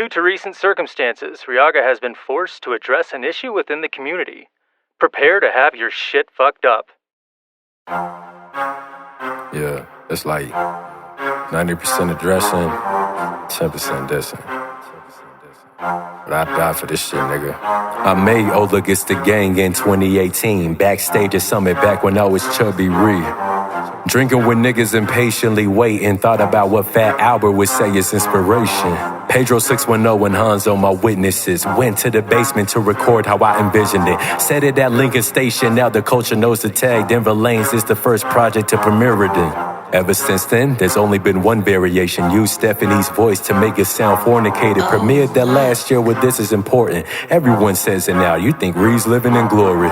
Due to recent circumstances, Riaga has been forced to address an issue within the community. Prepare to have your shit fucked up. Yeah, it's like 90% addressing, 10% dissing. But I die for this shit, nigga. I made Ola Gets the Gang in 2018. Backstage at Summit back when I was Chubby Ree. Drinking with niggas impatiently waiting. Thought about what Fat Albert would say is inspiration. Pedro 610 and Hanzo, my witnesses. Went to the basement to record how I envisioned it. Said it at Lincoln Station, now the culture knows the tag. Denver Lanes is the first project to premiere it in. Ever since then, there's only been one variation. Use Stephanie's voice to make it sound fornicated. Premiered that last year with This Is Important. Everyone says it now, you think Reed's living in glory.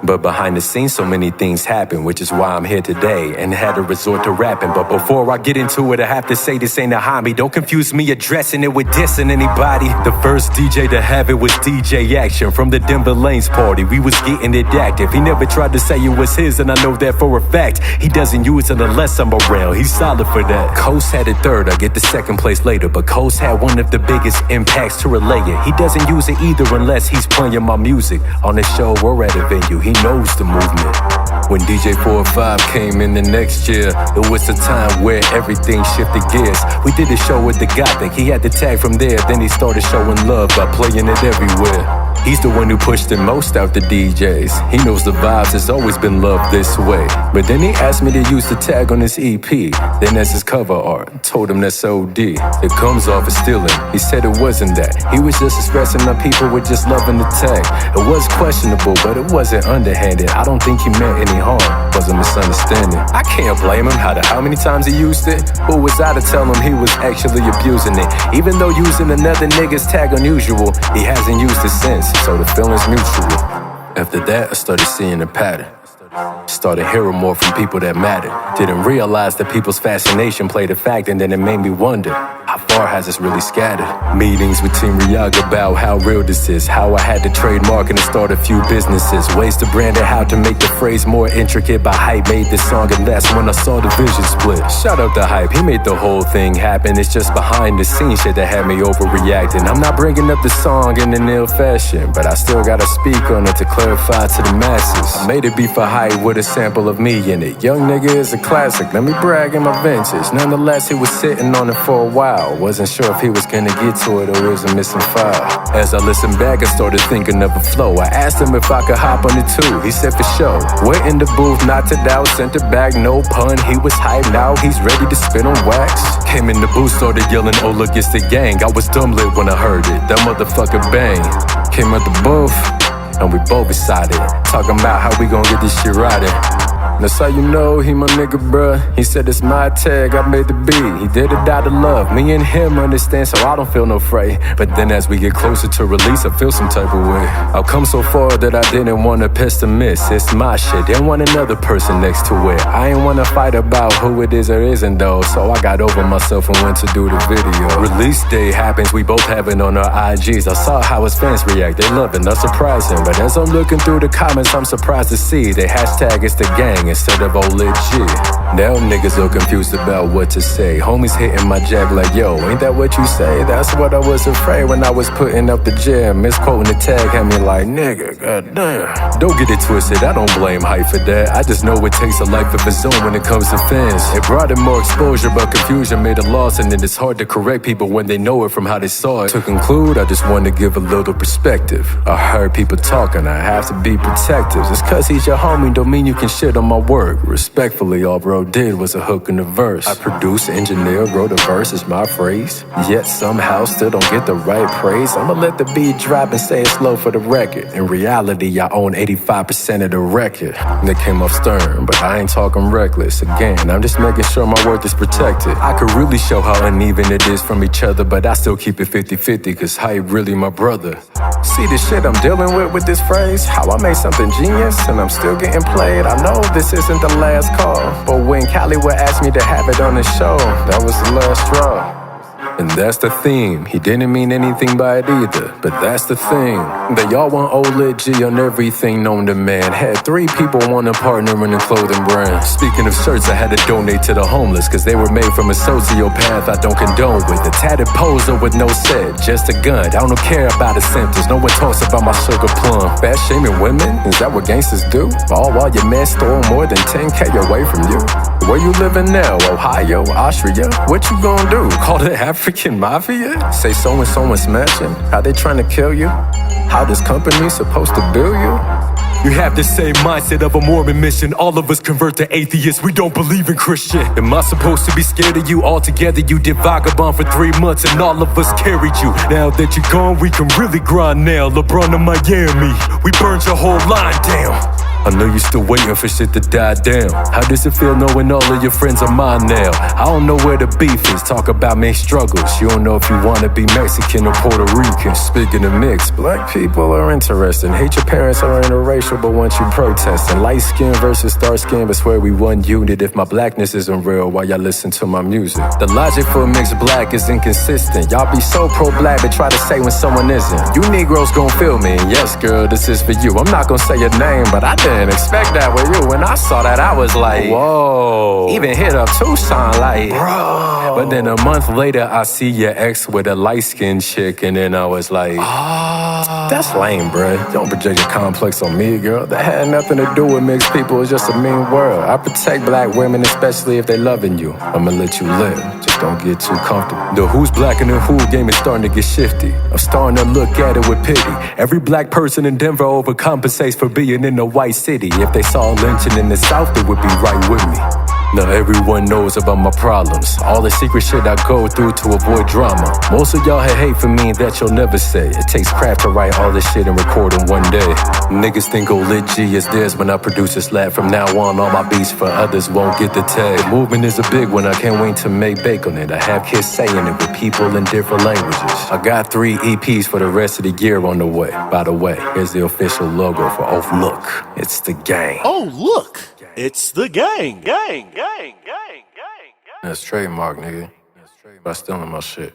But behind the scenes, so many things happen, which is why I'm here today and had to resort to rapping. But before I get into it, I have to say this ain't a hobby. Don't confuse me addressing it with dissing anybody. The first DJ to have it was DJ Action from the Denver Lanes party. We was getting it active. He never tried to say it was his, and I know that for a fact. He doesn't use it unless I'm around. He's solid for that. Coast had it third, I get the second place later. But Coast had one of the biggest impacts to relay it. He doesn't use it either unless he's playing my music. On this show or at a venue, he knows the movement. When DJ 405 came in the next year, it was a time where everything shifted gears. We did a show with the Gothic, he had the tag from there. Then he started showing love by playing it everywhere. He's the one who pushed it most out the DJs. He knows the vibes, it's always been loved this way. But then he asked me to use the tag on his EP. Then as his cover art, told him that's OD. It comes off as stealing, he said it wasn't that. He was just expressing that people were just loving the tag. It was questionable, but it wasn't underhanded. I don't think he meant any harm, was a misunderstanding. I can't blame him, how many times he used it? Who was I to tell him he was actually abusing it? Even though using another nigga's tag unusual, he hasn't used it since, so the feeling's mutual. After that, I started seeing a pattern. Started hearing more from people that mattered. Didn't realize that people's fascination played a factor, and then it made me wonder, how far has this really scattered? Meetings with Team Riaga about how real this is, how I had to trademark and start a few businesses, ways to brand it, how to make the phrase more intricate. By Hype made this song, and that's when I saw the vision split. Shout out to Hype, he made the whole thing happen. It's just behind the scenes shit that had me overreacting. I'm not bringing up the song in an ill fashion, but I still gotta speak on it to clarify to the masses. I made it be for Hype with a sample of me in it. Young nigga is a classic, let me brag in my vintage. Nonetheless, he was sitting on it for a while. Wasn't sure if he was gonna get to it or it was a missing file. As I listened back, I started thinking of a flow. I asked him if I could hop on it too. He said for sure. Went in the booth, knocked it out, sent it back, no pun. He was hyped, now he's ready to spin on wax. Came in the booth, started yelling, Ola Gets the Gang. I was dumb lit when I heard it, that motherfucker bang. Came at the booth, and we both excited, talking about how we gon' get this shit riding. That's how you know he my nigga, bruh. He said it's my tag, I made the beat. He did it out of love, me and him understand, so I don't feel no fray. But then as we get closer to release, I feel some type of way. I've come so far that I didn't want to piss to miss. It's my shit, didn't want another person next to it. I ain't wanna fight about who it is or isn't though, so I got over myself and went to do the video. Release day happens, we both have it on our IGs. I saw how his fans react, they love it, not surprising. But as I'm looking through the comments, I'm surprised to see they hashtag it's the gang instead of old legit. Now niggas are confused about what to say. Homies hitting my jack like, yo, ain't that what you say? That's what I was afraid when I was putting up the jam. Misquoting the tag had me like, nigga, goddamn. Don't get it twisted, I don't blame Hype for that. I just know it takes a life of its own when it comes to fans. It brought in more exposure, but confusion made a loss, and then it's hard to correct people when they know it from how they saw it. To conclude, I just wanted to give a little perspective. I heard people talking, I have to be protective. Just cause he's your homie don't mean you can shit on my work. Respectfully, all bro did was a hook in the verse. I produced, engineered, wrote a verse, is my phrase. Yet somehow still don't get the right praise. I'ma let the beat drop and say it slow for the record. In reality, I own 85% of the record. They came off stern, but I ain't talking reckless. Again, I'm just making sure my worth is protected. I could really show how uneven it is from each other, but I still keep it 50-50, cause Hype really my brother. See the shit I'm dealing with this phrase? How I made something genius and I'm still getting played. I know this isn't the last call, but when Cali would ask me to have it on the show, that was the last straw. And that's the theme. He didn't mean anything by it either, but that's the thing. They all want old lit G on everything known to man. Had 3 people want a partner in a clothing brand. Speaking of shirts, I had to donate to the homeless, cause they were made from a sociopath I don't condone with. A tatted poser with no set, just a gun. I don't care about the symptoms, no one talks about my sugar plum. Fat shaming women, is that what gangsters do? All while your man stole more than 10K away from you. Where you living now? Ohio, Austria? What you gonna do? Call the African mafia? Say so-and-so smashing? How they trying to kill you? How this company supposed to bill you? You have the same mindset of a Mormon mission. All of us convert to atheists, we don't believe in Christian. Am I supposed to be scared of you? Altogether you did vagabond for 3 months and all of us carried you. Now that you're gone, we can really grind now. LeBron to Miami, we burned your whole line down. I know you're still waiting for shit to die down. How does it feel knowing all of your friends are mine now? I don't know where the beef is, talk about mixed struggles. You don't know if you wanna be Mexican or Puerto Rican. Speaking of mixed, black people are interesting. Hate your parents are interracial, but want you protesting. Light skin versus dark skin, but swear we one unit. If my blackness isn't real, why y'all listen to my music? The logic for mixed black is inconsistent. Y'all be so pro-black, but try to say when someone isn't. You Negroes gon' feel me, and yes girl, this is for you. I'm not gonna say your name, but I didn't expect that with you. When I saw that, I was like, whoa. Even hit up Tucson like, bro. But then a month later, I see your ex with a light-skinned chick, and then I was like, that's lame, bruh. Don't project your complex on me, girl. That had nothing to do with mixed people. It's just a mean world. I protect black women, especially if they loving you. I'ma let you live. Just don't get too comfortable. The who's black and the who game is starting to get shifty. I'm starting to look at it with pity. Every black person in Denver overcompensates for being in a white city. If they saw lynching in the South, they would be right with me. Now everyone knows about my problems, all the secret shit I go through to avoid drama. Most of y'all had hate for me that you'll never say. It takes craft to write all this shit and record in one day. Niggas think old lit G is theirs when I produce a slap. From now on, all my beats for others won't get the tag. The movement is a big one, I can't wait to make bake on it. I have kids saying it with people in different languages. I got 3 EPs for the rest of the year on the way. By the way, here's the official logo for Oh Look, it's the gang. Oh, look, it's the gang. Gang, gang, gang, gang, gang. That's trademark, nigga. By stealing my shit.